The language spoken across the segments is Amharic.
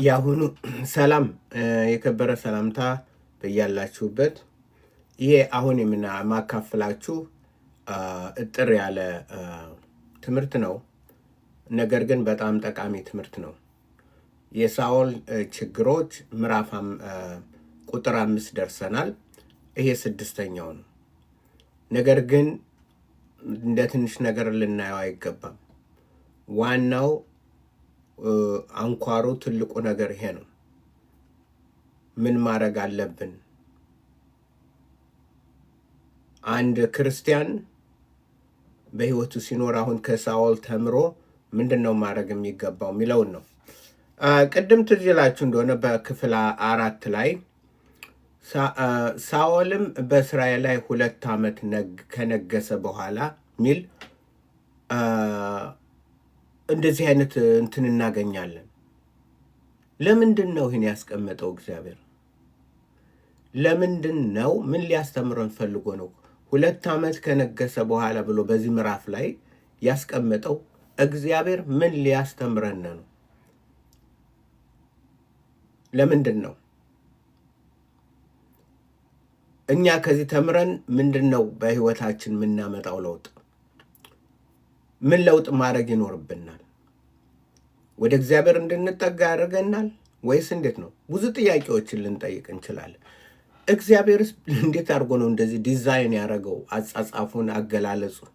ያሁኑ ሰላም የከበረ ሰላምታ በያላችሁበት። ይሄ አሁን የማካፍላችሁ እጥር ያለ ትምህርት ነው። ነገር ግን በጣም ጠቃሚ ትምህርት ነው። የሳኦል ችግሮች ምዕራፍ ቁጥር 5 ደርሰናል። ይሄ 6ኛው ነው። ነገር ግን እንደ ትንሽ ነገር ልናየው አይገባም። ዋናው አንኳሩ ትልቁ ነገር ይሄ ነው። ምን ማድረግ አለብን? አንድ ክርስቲያን በህይወቱ ሲኖር አሁን ከሳኦል ተምሮ ምንድነው ማድረግ የሚገባው የሚለውን ነው። ቅድም ትዝ ይላችሁ እንደሆነ በክፍል 4 ላይ ሳኦልም በእስራኤል ላይ 2 ዓመት ከነገሰ በኋላ ሚል እንደዚህ አይነት እንትን እናገኛለን። ለምንድን ነው ይህን ያስቀመጠው እግዚአብሔር? ለምንድን ነው? ምን ሊያስተምረን ፈልጎ ነው 2 ዓመት ከነገሰ በኋላ ብሎ በዚህ ምዕራፍ ላይ ያስቀመጠው? እግዚአብሔር ምን ሊያስተምረን ነው? ለምንድን ነው? እኛ ከዚህ ተምረን ምንድን ነው በህይወታችን የምናመጣው ለውጥ? ምን ለውጥ ማድረግ ይኖርብናል? ወደ እግዚአብሔር እንድንጠጋ ያደርገናል ወይስ እንዴት ነው? ብዙ ጥያቄዎችን ልንጠይቅ እንችላለን። እግዚአብሔርስ እንዴት አድርጎ ነው እንደዚህ ዲዛይን ያደረገው? አጻጻፉን፣ አገላለጹን።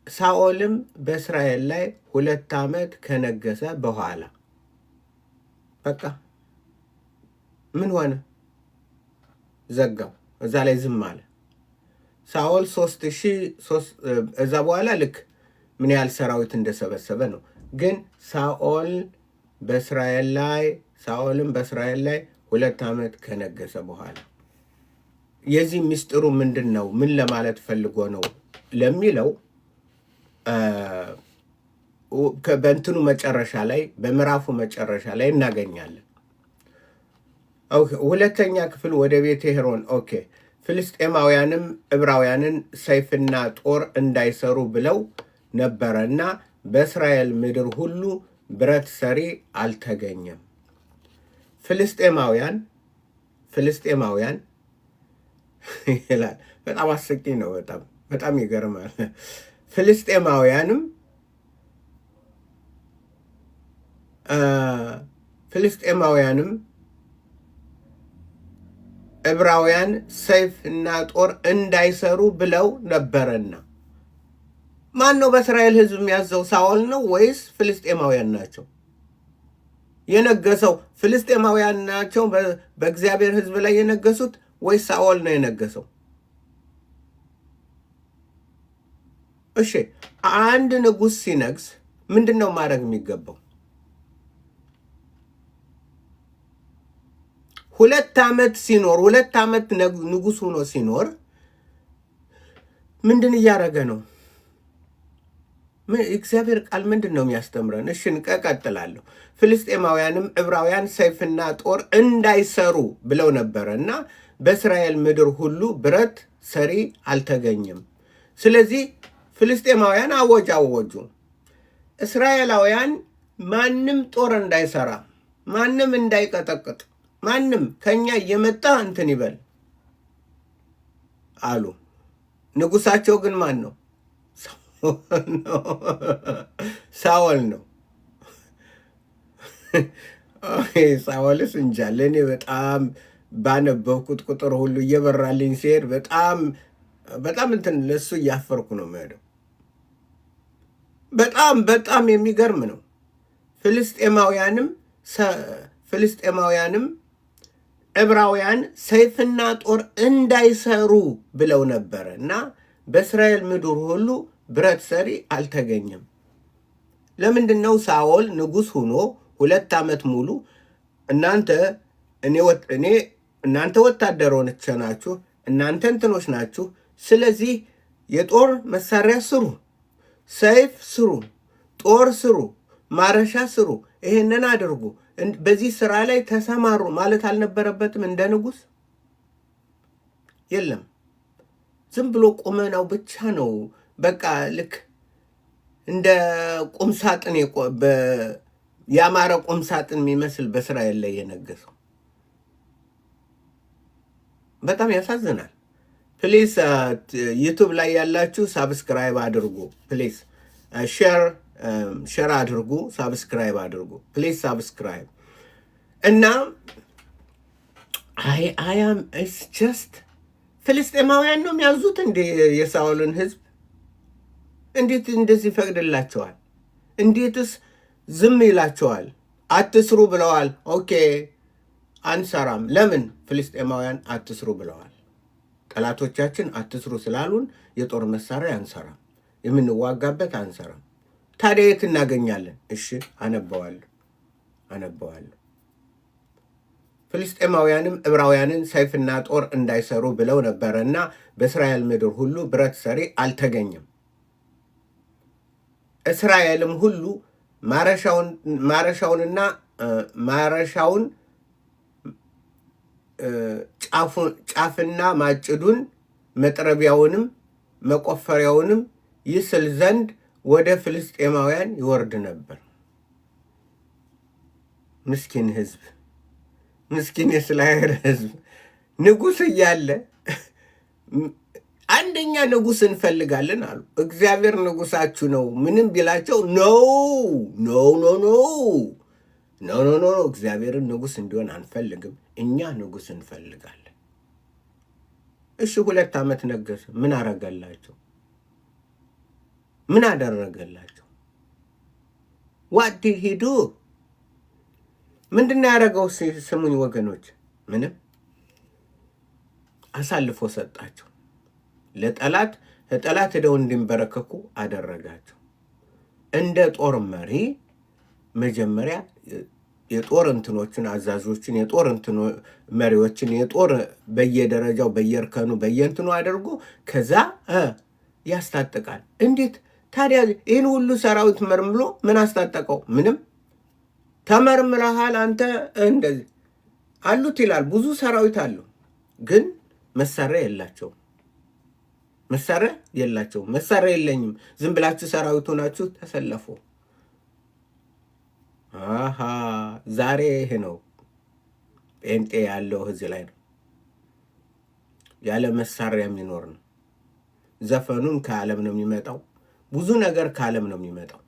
ሳኦልም በእስራኤል ላይ 2 ዓመት ከነገሰ በኋላ በቃ ምን ሆነ? ዘጋው። እዛ ላይ ዝም አለ። ሳኦል 3000 እዛ በኋላ ልክ ምን ያህል ሰራዊት እንደሰበሰበ ነው። ግን ሳኦልም በእስራኤል ላይ 2 ዓመት ከነገሰ በኋላ የዚህ ምስጢሩ ምንድን ነው? ምን ለማለት ፈልጎ ነው ለሚለው በእንትኑ መጨረሻ ላይ በምዕራፉ መጨረሻ ላይ እናገኛለን። ሁለተኛ ክፍል ወደ ቤተ ሄሮን ፍልስጤማውያንም ዕብራውያንን ሰይፍና ጦር እንዳይሰሩ ብለው ነበረና በእስራኤል ምድር ሁሉ ብረት ሰሪ አልተገኘም። ፍልስጤማውያን ይላል። በጣም አስቂኝ ነው። በጣም ይገርማል። ፍልስጤማውያንም ዕብራውያን ሰይፍና ጦር እንዳይሰሩ ብለው ነበረና። ማን ነው በእስራኤል ሕዝብ የሚያዘው? ሳኦል ነው ወይስ ፍልስጤማውያን ናቸው? የነገሰው ፍልስጤማውያን ናቸው በእግዚአብሔር ሕዝብ ላይ የነገሱት ወይስ ሳኦል ነው የነገሰው? እሺ፣ አንድ ንጉሥ ሲነግስ ምንድን ነው ማድረግ የሚገባው? 2 ዓመት ሲኖር 2 ዓመት ንጉሥ ሆኖ ሲኖር ምንድን እያደረገ ነው? እግዚአብሔር ቃል ምንድን ነው የሚያስተምረን? እሺ እንቀጥላለሁ። ፍልስጤማውያንም ዕብራውያን ሰይፍና ጦር እንዳይሰሩ ብለው ነበረ እና በእስራኤል ምድር ሁሉ ብረት ሰሪ አልተገኘም። ስለዚህ ፍልስጤማውያን አወጁ፣ እስራኤላውያን ማንም ጦር እንዳይሰራ፣ ማንም እንዳይቀጠቅጥ፣ ማንም ከኛ እየመጣ እንትን ይበል አሉ። ንጉሳቸው ግን ማን ነው? ሳኦል ነው። ሳኦልስ እንጃ። ለእኔ በጣም ባነበብኩት ቁጥር ሁሉ እየበራልኝ ሲሄድ በጣም እንትን ለሱ እያፈርኩ ነው የምሄደው። በጣም የሚገርም ነው። ፍልስጤማውያንም ዕብራውያን ሰይፍና ጦር እንዳይሰሩ ብለው ነበረ እና በእስራኤል ምድር ሁሉ ብረት ሰሪ አልተገኘም። ለምንድን ነው ሳኦል ንጉሥ ሆኖ 2 ዓመት ሙሉ እናንተ ወታደሮች ናችሁ፣ እናንተ እንትኖች ናችሁ፣ ስለዚህ የጦር መሳሪያ ስሩ፣ ሰይፍ ስሩ፣ ጦር ስሩ፣ ማረሻ ስሩ፣ ይሄንን አድርጉ፣ በዚህ ስራ ላይ ተሰማሩ ማለት አልነበረበትም? እንደ ንጉሥ የለም። ዝም ብሎ ቁመናው ብቻ ነው። በቃ ልክ እንደ ቁም ሳጥን ያማረ ቁም ሳጥን የሚመስል በእስራኤል ላይ የነገሰው በጣም ያሳዝናል። ፕሊስ ዩቱብ ላይ ያላችሁ ሳብስክራይብ አድርጉ። ፕሊስ ሼር አድርጉ፣ ሳብስክራይብ አድርጉ። ፕሊስ ሳብስክራይብ እና አያም ኢትስ ጀስት ፍልስጤማውያን ነው የሚያዙት እንዴ የሳኦልን ህዝብ? እንዴት እንደዚህ ይፈቅድላቸዋል? እንዴትስ ዝም ይላቸዋል? አትስሩ ብለዋል። ኦኬ አንሰራም። ለምን? ፍልስጤማውያን አትስሩ ብለዋል። ጠላቶቻችን አትስሩ ስላሉን የጦር መሳሪያ አንሰራም፣ የምንዋጋበት አንሰራም። ታዲያ የት እናገኛለን? እሺ አነበዋለሁ። ፍልስጤማውያንም ዕብራውያንን ሰይፍና ጦር እንዳይሰሩ ብለው ነበረና በእስራኤል ምድር ሁሉ ብረት ሰሪ አልተገኘም። እስራኤልም ሁሉ ማረሻውን ጫፍና ማጭዱን መጥረቢያውንም መቆፈሪያውንም ይስል ዘንድ ወደ ፍልስጤማውያን ይወርድ ነበር። ምስኪን ህዝብ፣ ምስኪን የእስራኤል ህዝብ ንጉሥ እያለ አንደኛ ንጉሥ እንፈልጋለን አሉ። እግዚአብሔር ንጉሳችሁ ነው ምንም ቢላቸው ኖ እግዚአብሔርን ንጉሥ እንዲሆን አንፈልግም፣ እኛ ንጉሥ እንፈልጋለን። እሺ 2 ዓመት ነገሰ። ምን አረገላቸው? ምን አደረገላቸው? ዋት ዲድ ሂ ዱ? ምንድነው ያደረገው? ስሙኝ ወገኖች፣ ምንም። አሳልፎ ሰጣቸው ለጠላት ሄደው እንዲንበረከኩ አደረጋቸው። እንደ ጦር መሪ መጀመሪያ የጦር እንትኖችን አዛዦችን፣ የጦር መሪዎችን፣ የጦር በየደረጃው በየእርከኑ በየእንትኑ አድርጎ ከዛ ያስታጥቃል። እንዴት ታዲያ ይህን ሁሉ ሰራዊት መርምሎ ምን አስታጠቀው? ምንም። ተመርምረሃል አንተ እንደዚህ አሉት ይላል። ብዙ ሰራዊት አሉ፣ ግን መሳሪያ የላቸውም። መሳሪያ የለኝም፣ ዝም ብላችሁ ሰራዊቱ ናችሁ ተሰለፉ። ዛሬ ይሄ ነው ጴንጤ ያለው እዚህ ላይ ነው። ያለ መሳሪያ የሚኖር ነው። ዘፈኑም ከዓለም ነው የሚመጣው። ብዙ ነገር ከዓለም ነው የሚመጣው።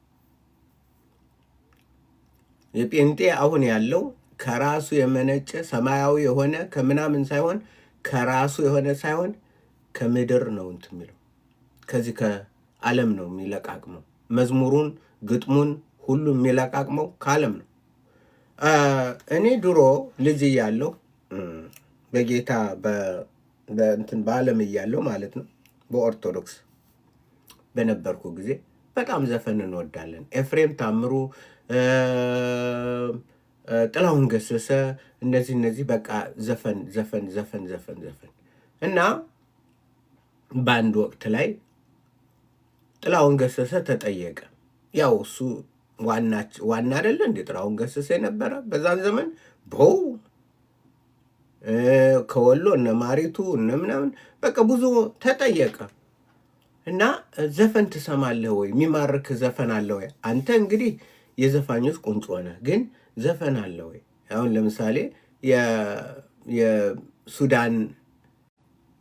የጴንጤ አሁን ያለው ከራሱ የመነጨ ሰማያዊ የሆነ ከምናምን ሳይሆን ከራሱ የሆነ ሳይሆን ከምድር ነው እንትን የሚለው። ከዚህ ከዓለም ነው የሚለቃቅመው። መዝሙሩን፣ ግጥሙን ሁሉ የሚለቃቅመው ከዓለም ነው። እኔ ድሮ ልጅ እያለሁ በጌታ በዓለም እያለሁ ማለት ነው በኦርቶዶክስ በነበርኩ ጊዜ በጣም ዘፈን እንወዳለን። ኤፍሬም ታምሩ፣ ጥላሁን ገሰሰ፣ እነዚህ በቃ ዘፈን እና በአንድ ወቅት ላይ ጥላሁን ገሰሰ ተጠየቀ። ያው እሱ ዋና አይደለ እንደ ጥላሁን ገሰሰ የነበረ በዛን ዘመን ከወሎ እነ ማሪቱ እነ ምናምን በቃ ብዙ ተጠየቀ እና ዘፈን ትሰማለህ ወይ? የሚማርክ ዘፈን አለ ወይ? አንተ እንግዲህ የዘፋኞች ቁንጮ ነህ፣ ግን ዘፈን አለ ወይ? አሁን ለምሳሌ የሱዳን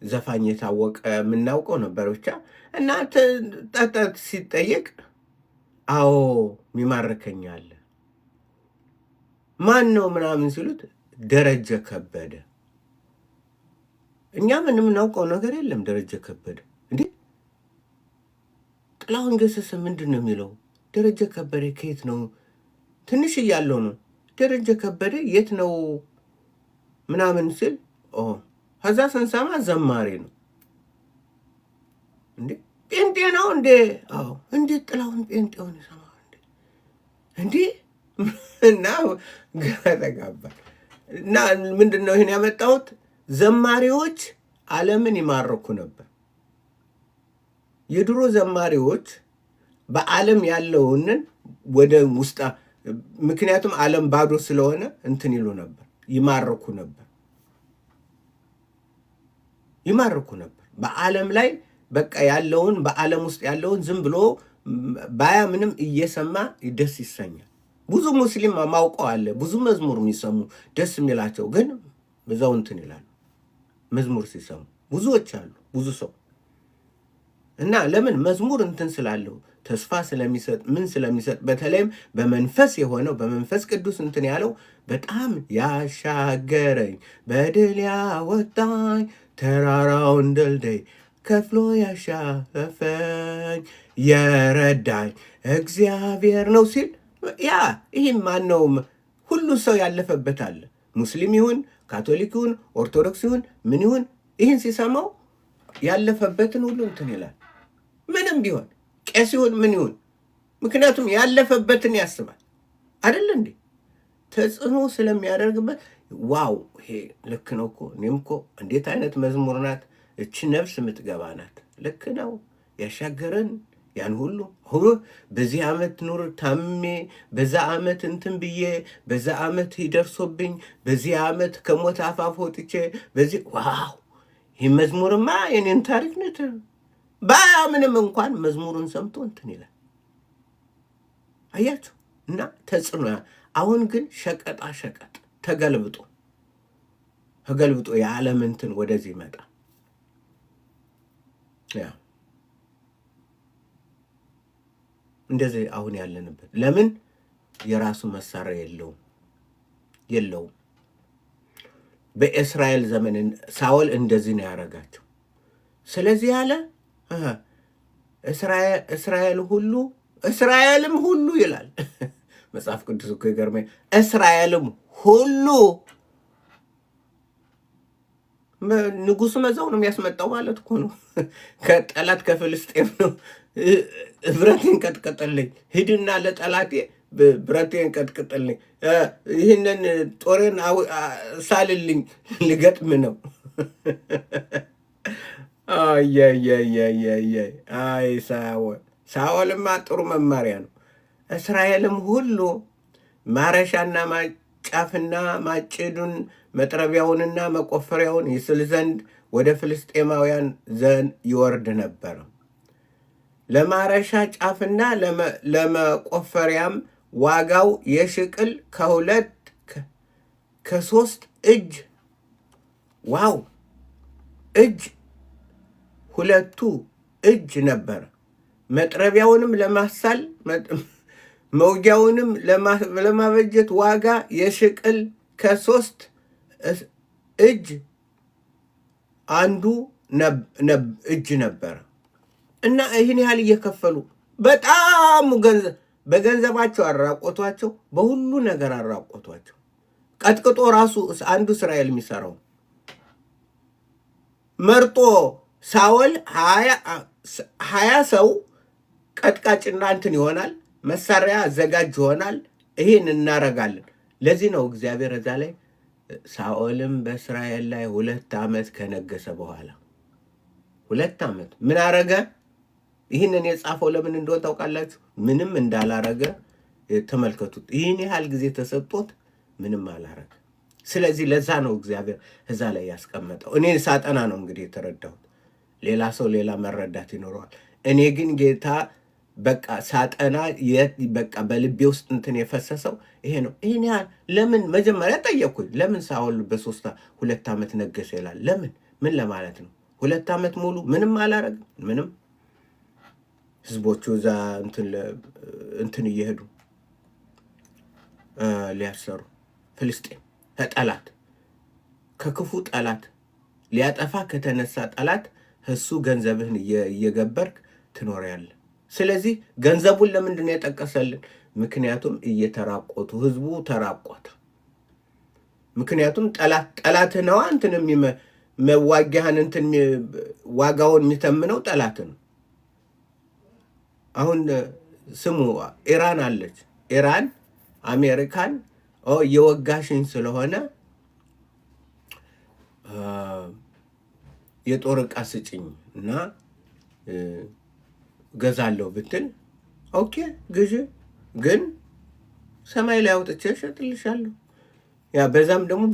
ዘፋኝ የታወቀ የምናውቀው ነበር ብቻ እና ጠጠት ሲጠየቅ አዎ የሚማርከኝ አለ። ማን ነው ምናምን ሲሉት ደረጀ ከበደ። እኛ ምንም እናውቀው ነገር የለም። ደረጀ ከበደ እንዴ? ጥላሁን ገሰሰ ምንድን ነው የሚለው? ደረጀ ከበደ ከየት ነው? ትንሽ እያለው ነው ደረጀ ከበደ የት ነው ምናምን ሲል ከዛ ስንሰማ ዘማሪ ነው እንዴ? ጴንጤ ነው እንዴ? አዎ። እንዴት ጥላሁን ጴንጤውን ይሰማ እንዴ? እና ግራ ተጋባል። እና ምንድን ነው ይህን ያመጣሁት? ዘማሪዎች ዓለምን ይማርኩ ነበር። የድሮ ዘማሪዎች በዓለም ያለውንን ወደ ውስጣ፣ ምክንያቱም ዓለም ባዶ ስለሆነ እንትን ይሉ ነበር፣ ይማርኩ ነበር። በዓለም ላይ በቃ ያለውን በዓለም ውስጥ ያለውን ዝም ብሎ ባያ ምንም እየሰማ ደስ ይሰኛል። ብዙ ሙስሊም ማውቀው አለ፣ ብዙ መዝሙር የሚሰሙ ደስ የሚላቸው ግን በዛው እንትን ይላሉ። መዝሙር ሲሰሙ ብዙዎች አሉ፣ ብዙ ሰው እና ለምን መዝሙር እንትን ስላለው ተስፋ ስለሚሰጥ ምን ስለሚሰጥ በተለይም በመንፈስ የሆነው በመንፈስ ቅዱስ እንትን ያለው በጣም ያሻገረኝ በድል ያወጣኝ ተራራውን ድልድይ ከፍሎ ያሻፈኝ የረዳኝ እግዚአብሔር ነው ሲል ያ ይህም ማነውም ሁሉ ሰው ያለፈበት አለ። ሙስሊም ይሁን ካቶሊክ ይሁን ኦርቶዶክስ ይሁን ምን ይሁን ይህን ሲሰማው ያለፈበትን ሁሉ እንትን ይላል። ምንም ቢሆን ቄስ ይሁን ምን ይሁን፣ ምክንያቱም ያለፈበትን ያስባል አይደል እንዴ? ተጽዕኖ ስለሚያደርግበት ዋው ይሄ ልክ ነው እኮ እኔም እኮ እንዴት አይነት መዝሙር ናት እቺ፣ ነፍስ የምትገባ ናት። ልክ ነው ያሻገረን ያን ሁሉ በዚህ ዓመት ኑር ታምሜ በዛ ዓመት እንትን ብዬ በዛ ዓመት ይደርሶብኝ በዚህ ዓመት ከሞት አፋፍ ወጥቼ በዚህ ዋው ይህ መዝሙርማ የኔን ታሪክ ነት ባያምንም እንኳን መዝሙሩን ሰምቶ እንትን ይላል። አያችሁ እና ተጽዕኖ። አሁን ግን ሸቀጣ ሸቀጥ ተገልብጦ የዓለም እንትን ወደዚህ ይመጣ። ያ እንደዚህ አሁን ያለንበት ለምን የራሱ መሳሪያ የለውም። በእስራኤል ዘመን ሳኦል እንደዚህ ነው ያደረጋቸው። ስለዚህ ያለ እስራኤልም ሁሉ ይላል መጽሐፍ ቅዱስ እኮ ይገርመኝ። እስራኤልም ሁሉ ንጉሱ መዛው ነው የሚያስመጣው ማለት እኮ ነው። ከጠላት ከፍልስጤም ነው ብረቴን ቀጥቅጥልኝ፣ ሂድና ለጠላቴ ብረቴን ቀጥቅጥልኝ፣ ይህንን ጦሬን ሳልልኝ ልገጥም ነው። አይ ሳኦልማ ጥሩ መማሪያ ነው። እስራኤልም ሁሉ ማረሻና ማጫፍና ማጭዱን መጥረቢያውንና መቆፈሪያውን ይስል ዘንድ ወደ ፍልስጤማውያን ዘንድ ይወርድ ነበር። ለማረሻ ጫፍና ለመቆፈሪያም ዋጋው የሽቅል ከሶስት እጅ ዋው እጅ ሁለቱ እጅ ነበር። መጥረቢያውንም ለማሳል መውጊያውንም ለማበጀት ዋጋ የሽቅል ከሶስት እጅ አንዱ እጅ ነበረ። እና ይህን ያህል እየከፈሉ በጣም በገንዘባቸው አራቆቷቸው፣ በሁሉ ነገር አራቆቷቸው። ቀጥቅጦ ራሱ አንዱ እስራኤል የሚሰራው መርጦ ሳኦል 20 ሰው ቀጥቃጭና እንትን ይሆናል፣ መሳሪያ አዘጋጅ ይሆናል። ይህን እናረጋለን። ለዚህ ነው እግዚአብሔር እዛ ላይ ሳኦልም በእስራኤል ላይ 2 ዓመት ከነገሰ በኋላ 2 ዓመት ምን አረገ? ይህንን የጻፈው ለምን እንደሆነ ታውቃላችሁ? ምንም እንዳላረገ ተመልከቱት። ይህን ያህል ጊዜ ተሰጥቶት ምንም አላረገ። ስለዚህ ለዛ ነው እግዚአብሔር እዛ ላይ ያስቀመጠው። እኔ ሳጠና ነው እንግዲህ የተረዳሁት። ሌላ ሰው ሌላ መረዳት ይኖረዋል። እኔ ግን ጌታ በቃ ሳጠና በቃ በልቤ ውስጥ እንትን የፈሰሰው ይሄ ነው። ይህን ያህል ለምን መጀመሪያ ጠየቅኩኝ። ለምን ሳኦል በ2 ዓመት ነገሰ ይላል? ለምን ምን ለማለት ነው? 2 ዓመት ሙሉ ምንም አላረግም። ምንም ህዝቦቹ እዛ እንትን እየሄዱ ሊያሰሩ ፍልስጤም ከጠላት ከክፉ ጠላት ሊያጠፋ ከተነሳ ጠላት እሱ ገንዘብህን እየገበርክ ትኖሪያለህ። ስለዚህ ገንዘቡን ለምንድን ነው የጠቀሰልን? ምክንያቱም እየተራቆቱ ህዝቡ ተራቆተ። ምክንያቱም ጠላት ነዋ እንትን መዋጊያህን እንትን ዋጋውን የሚተምነው ጠላት ነው። አሁን ስሙ ኢራን አለች። ኢራን አሜሪካን የወጋሽኝ ስለሆነ የጦር ዕቃ ስጭኝ እና ገዛለሁ ብትል ኦኬ ግዢ፣ ግን ሰማይ ላይ አውጥቼ እሸጥልሻለሁ። ያ በዛም ደግሞ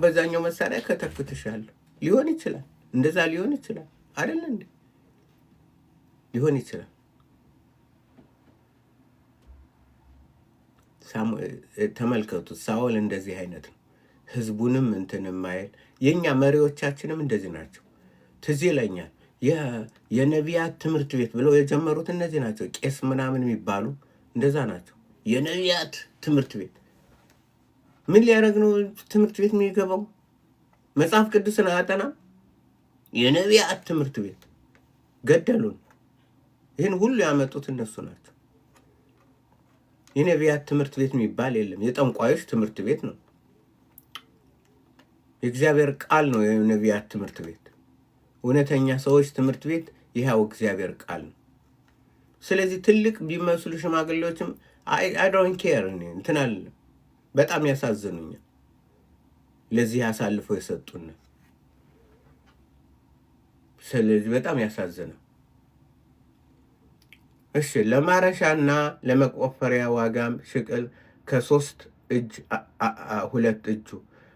በዛኛው መሳሪያ ከተክትሻለሁ። ሊሆን ይችላል፣ እንደዛ ሊሆን ይችላል አይደል እንዴ? ሊሆን ይችላል። ተመልከቱት። ሳኦል እንደዚህ አይነት ነው። ህዝቡንም እንትን የማይል የእኛ መሪዎቻችንም እንደዚህ ናቸው። ትዝ ይለኛል የነቢያት ትምህርት ቤት ብለው የጀመሩት እነዚህ ናቸው። ቄስ ምናምን የሚባሉ እንደዛ ናቸው። የነቢያት ትምህርት ቤት ምን ሊያደርግ ነው ትምህርት ቤት የሚገባው? መጽሐፍ ቅዱስን አያጠናም። የነቢያት ትምህርት ቤት ገደሉን። ይህን ሁሉ ያመጡት እነሱ ናቸው። የነቢያት ትምህርት ቤት የሚባል የለም። የጠንቋዮች ትምህርት ቤት ነው። የእግዚአብሔር ቃል ነው የነቢያት ትምህርት ቤት። እውነተኛ ሰዎች ትምህርት ቤት ይኸው እግዚአብሔር ቃል ነው። ስለዚህ ትልቅ ቢመስሉ ሽማግሌዎችም አይ ዶንት ኬር እንትን አለ። በጣም ያሳዝኑኛል። ለዚህ አሳልፈው የሰጡን። ስለዚህ በጣም ያሳዝናል። እሺ ለማረሻና ለመቆፈሪያ ዋጋም ሽቅል ከ3 እጅ 2 እጁ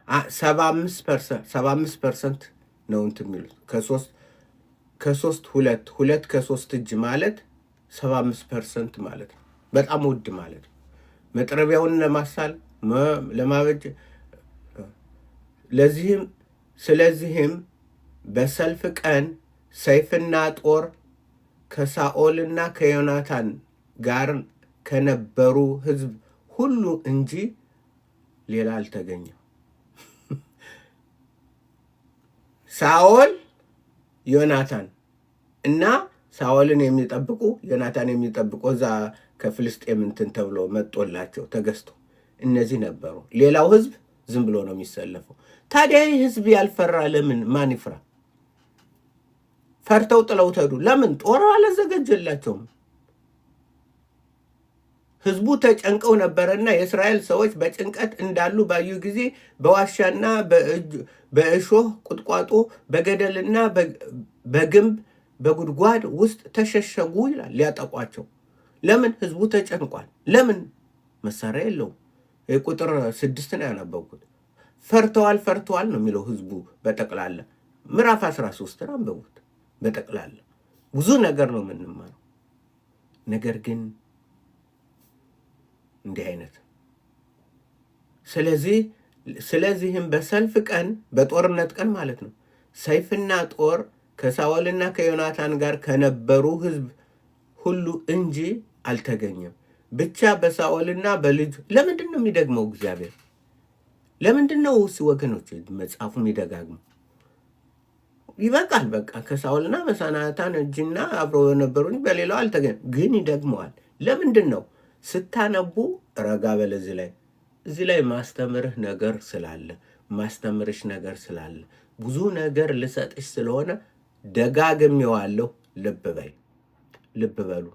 75% ነው እንትን የሚሉት ከ3 2 ከ3 እጅ ማለት 75% ማለት ነው። በጣም ውድ ማለት ነው። መጥረቢያውን ለማሳል ለማበጅ ስለዚህም በሰልፍ ቀን ሰይፍና ጦር ከሳኦልና ከዮናታን ጋር ከነበሩ ሕዝብ ሁሉ እንጂ ሌላ አልተገኘም። ሳኦል ዮናታን እና ሳኦልን የሚጠብቁ ዮናታን የሚጠብቁ እዛ ከፍልስጤም እንትን ተብሎ መጦላቸው ተገዝቶ እነዚህ ነበሩ። ሌላው ሕዝብ ዝም ብሎ ነው የሚሰለፈው። ታዲያ ይህ ሕዝብ ያልፈራ ለምን? ማን ይፍራ? ፈርተው ጥለው ተዱ። ለምን? ጦር አላዘጋጀላቸውም። ሕዝቡ ተጨንቀው ነበረና የእስራኤል ሰዎች በጭንቀት እንዳሉ ባዩ ጊዜ በዋሻና በእሾህ ቁጥቋጦ በገደልና በግንብ በጉድጓድ ውስጥ ተሸሸጉ ይላል ሊያጠቋቸው። ለምን? ሕዝቡ ተጨንቋል። ለምን? መሳሪያ የለውም። ቁጥር 6 ነው ያነበብኩት። ፈርተዋል ነው የሚለው ሕዝቡ በጠቅላላ። ምዕራፍ 13 አንብቡት። በጠቅላላ ብዙ ነገር ነው የምንማረው። ነገር ግን እንዲህ አይነት ስለዚህም በሰልፍ ቀን በጦርነት ቀን ማለት ነው ሰይፍና ጦር ከሳኦልና ከዮናታን ጋር ከነበሩ ሕዝብ ሁሉ እንጂ አልተገኘም። ብቻ በሳኦልና በልጁ። ለምንድን ነው የሚደግመው እግዚአብሔር? ለምንድን ነው ወገኖች መጽሐፉ የሚደጋግመው? ይበቃል። በቃ ከሳኦልና በዮናታን እጅና አብረው የነበሩኝ በሌላው አልተገኘም፣ ግን ይደግመዋል። ለምንድን ነው? ስታነቡ ረጋ በል። እዚህ ላይ ማስተምርህ ነገር ስላለ ማስተምርሽ ነገር ስላለ ብዙ ነገር ልሰጥሽ ስለሆነ ደጋግሜዋለሁ። ልብ በሉ።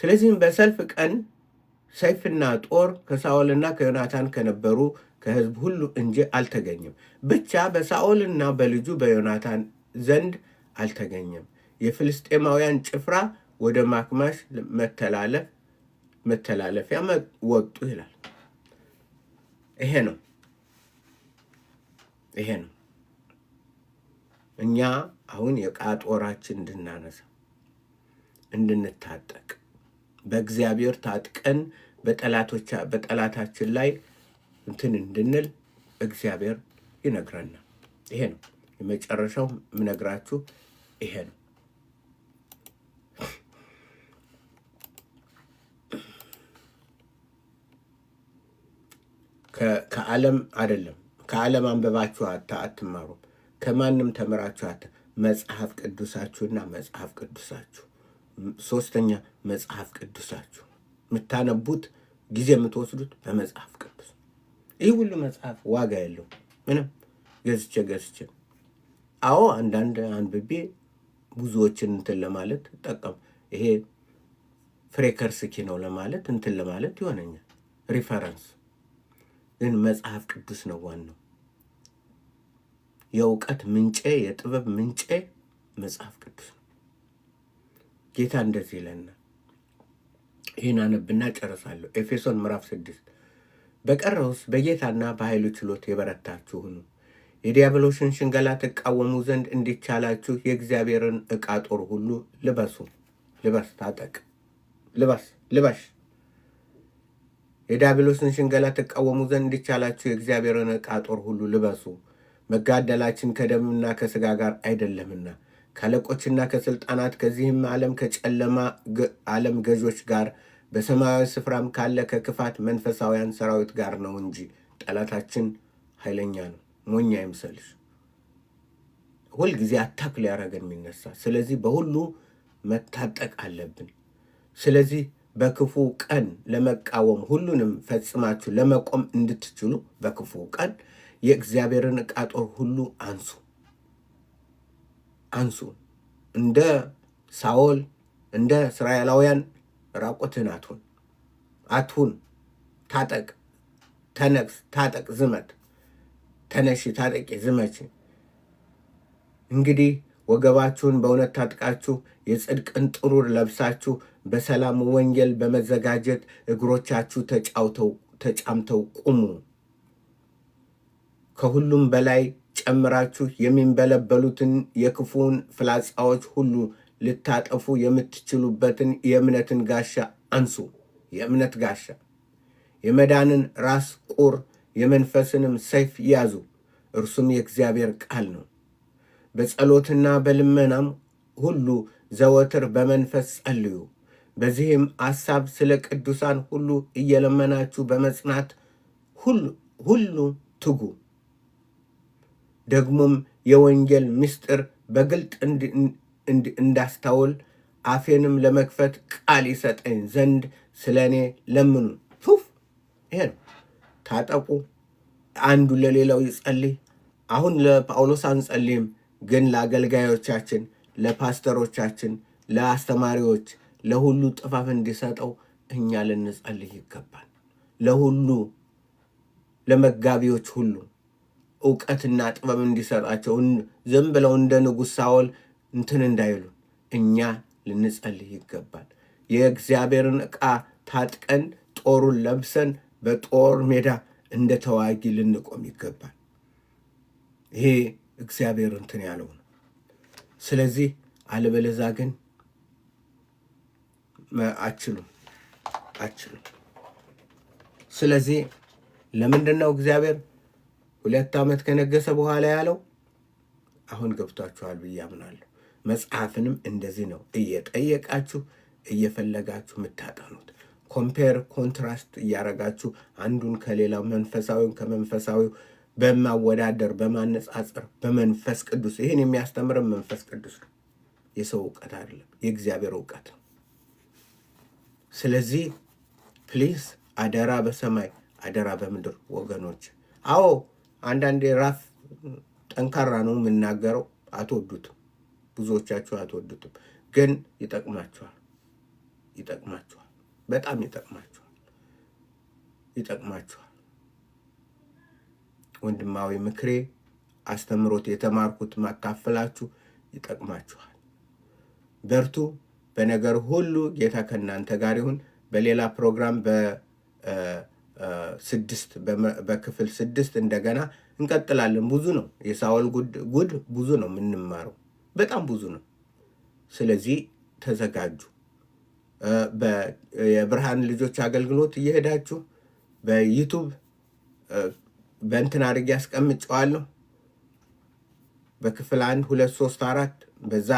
ስለዚህም በሰልፍ ቀን ሰይፍና ጦር ከሳኦልና ከዮናታን ከነበሩ ከሕዝብ ሁሉ እንጂ አልተገኘም። ብቻ በሳኦልና በልጁ በዮናታን ዘንድ አልተገኘም። የፍልስጤማውያን ጭፍራ ወደ ማክማሽ መተላለፊያ ወጡ ይላል። ይሄ ነው እኛ አሁን የዕቃ ጦራችን እንድናነሳ እንድንታጠቅ በእግዚአብሔር ታጥቀን በጠላታችን ላይ እንትን እንድንል እግዚአብሔር ይነግረናል። ይሄ ነው የመጨረሻው የምነግራችሁ። ይሄ ነው ከዓለም አይደለም። ከዓለም አንበባችሁ አትማሩም። ከማንም ተምራችሁ መጽሐፍ ቅዱሳችሁና መጽሐፍ ቅዱሳችሁ። ሶስተኛ መጽሐፍ ቅዱሳችሁ የምታነቡት ጊዜ የምትወስዱት በመጽሐፍ ቅዱስ። ይህ ሁሉ መጽሐፍ ዋጋ የለው ምንም። ገዝቼ አዎ አንዳንድ አንብቤ ብዙዎችን እንትን ለማለት ጠቀም። ይሄ ፍሬከርስኪ ነው ለማለት እንትን ለማለት ይሆነኛል ሪፈረንስ። ግን መጽሐፍ ቅዱስ ነው ዋናው። የእውቀት ምንጬ የጥበብ ምንጬ መጽሐፍ ቅዱስ ነው። ጌታ እንደዚህ ይለናል። ይህን አነብና ጨርሳለሁ። ኤፌሶን ምዕራፍ 6 በቀረውስ በጌታና በኃይሉ ችሎት የበረታችሁ ሁኑ፣ የዲያብሎስን ሽንገላ ትቃወሙ ዘንድ እንዲቻላችሁ የእግዚአብሔርን ዕቃ ጦር ሁሉ ልበሱ። ታጠቅ፣ ልበሽ። የዲያብሎስን ሽንገላ ትቃወሙ ዘንድ እንዲቻላችሁ የእግዚአብሔርን ዕቃ ጦር ሁሉ ልበሱ። መጋደላችን ከደምና ከሥጋ ጋር አይደለምና ከአለቆችና ከሥልጣናት ከዚህም ዓለም ከጨለማ ዓለም ገዦች ጋር በሰማያዊ ስፍራም ካለ ከክፋት መንፈሳውያን ሰራዊት ጋር ነው እንጂ። ጠላታችን ኃይለኛ ነው፣ ሞኝ አይምሰልሽ። ሁልጊዜ አታክ ሊያደርገን የሚነሳ። ስለዚህ በሁሉ መታጠቅ አለብን። ስለዚህ በክፉ ቀን ለመቃወም ሁሉንም ፈጽማችሁ ለመቆም እንድትችሉ በክፉ ቀን የእግዚአብሔርን ዕቃ ጦር ሁሉ አንሱ። እንደ ሳኦል እንደ እስራኤላውያን ራቁትህን አትሁን። ታጠቅ፣ ተነቅስ፣ ታጠቅ፣ ዝመት፣ ተነሺ፣ ታጠቂ፣ ዝመች። እንግዲህ ወገባችሁን በእውነት ታጥቃችሁ የጽድቅን ጥሩር ለብሳችሁ በሰላም ወንጌል በመዘጋጀት እግሮቻችሁ ተጫምተው ቁሙ። ከሁሉም በላይ ጨምራችሁ የሚንበለበሉትን የክፉውን ፍላጻዎች ሁሉ ልታጠፉ የምትችሉበትን የእምነትን ጋሻ አንሱ። የእምነት ጋሻ፣ የመዳንን ራስ ቁር፣ የመንፈስንም ሰይፍ ያዙ። እርሱም የእግዚአብሔር ቃል ነው። በጸሎትና በልመናም ሁሉ ዘወትር በመንፈስ ጸልዩ። በዚህም ሐሳብ ስለ ቅዱሳን ሁሉ እየለመናችሁ በመጽናት ሁሉ ትጉ። ደግሞም የወንጌል ምስጢር በግልጥ እንዳስታውል አፌንም ለመክፈት ቃል ይሰጠኝ ዘንድ ስለ እኔ ለምኑ። ይሄ ነው። ታጠቁ፣ አንዱ ለሌላው ይጸልይ። አሁን ለጳውሎስ አንጸልይም፣ ግን ለአገልጋዮቻችን፣ ለፓስተሮቻችን፣ ለአስተማሪዎች፣ ለሁሉ ጥፋፍ እንዲሰጠው እኛ ልንጸልይ ይገባል። ለሁሉ ለመጋቢዎች ሁሉ እውቀትና ጥበብ እንዲሰጣቸው ዝም ብለው እንደ ንጉሥ ሳኦል እንትን እንዳይሉ እኛ ልንጸልይ ይገባል። የእግዚአብሔርን ዕቃ ታጥቀን ጦሩን ለብሰን በጦር ሜዳ እንደ ተዋጊ ልንቆም ይገባል። ይሄ እግዚአብሔር እንትን ያለው ነው። ስለዚህ አለበለዛ ግን አችሉም። ስለዚህ ለምንድን ነው እግዚአብሔር 2 ዓመት ከነገሰ በኋላ ያለው? አሁን ገብቷችኋል ብዬ አምናለሁ። መጽሐፍንም እንደዚህ ነው እየጠየቃችሁ እየፈለጋችሁ የምታጠኑት። ኮንትራስት እያረጋችሁ አንዱን ከሌላው መንፈሳዊውን ከመንፈሳዊው በማወዳደር በማነጻጸር በመንፈስ ቅዱስ። ይህን የሚያስተምረን መንፈስ ቅዱስ ነው፣ የሰው እውቀት አይደለም፣ የእግዚአብሔር እውቀት ነው። ስለዚህ ፕሊዝ አደራ በሰማይ አደራ በምድር ወገኖች። አዎ አንዳንዴ ራፍ ጠንካራ ነው የምናገረው፣ አትወዱትም፣ ብዙዎቻችሁ አትወዱትም፣ ግን ይጠቅማችኋል፣ በጣም ይጠቅማችኋል። ወንድማዊ ምክሬ አስተምሮት የተማርኩት ማካፈላችሁ ይጠቅማችኋል። በርቱ፣ በነገር ሁሉ ጌታ ከእናንተ ጋር ይሁን። በሌላ ፕሮግራም በክፍል 6 እንደገና እንቀጥላለን። ብዙ ነው የሳኦል ጉድ ብዙ ነው የምንማረው፣ በጣም ብዙ ነው። ስለዚህ ተዘጋጁ። የብርሃን ልጆች አገልግሎት እየሄዳችሁ በዩቱብ በእንትን አድርጌ ያስቀምጨዋለሁ። በክፍል 1፣ 2፣ 3፣ 4 በዛ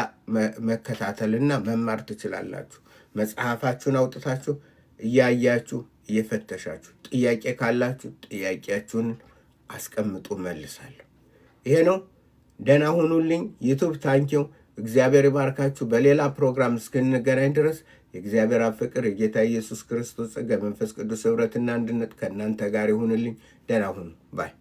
መከታተልና መማር ትችላላችሁ። መጽሐፋችሁን አውጥታችሁ እያያችሁ እየፈተሻችሁ፣ ጥያቄ ካላችሁ ጥያቄያችሁን አስቀምጡ፣ መልሳለሁ። ይሄ ነው። ደህና ሁኑልኝ። ዩቱብ ታንኪው። እግዚአብሔር ይባርካችሁ። በሌላ ፕሮግራም እስክንገናኝ ድረስ የእግዚአብሔር አብ ፍቅር፣ የጌታ ኢየሱስ ክርስቶስ ጸጋ፣ መንፈስ ቅዱስ ኅብረትና አንድነት ከእናንተ ጋር ይሁንልኝ። ደህና ሁኑ። ባይ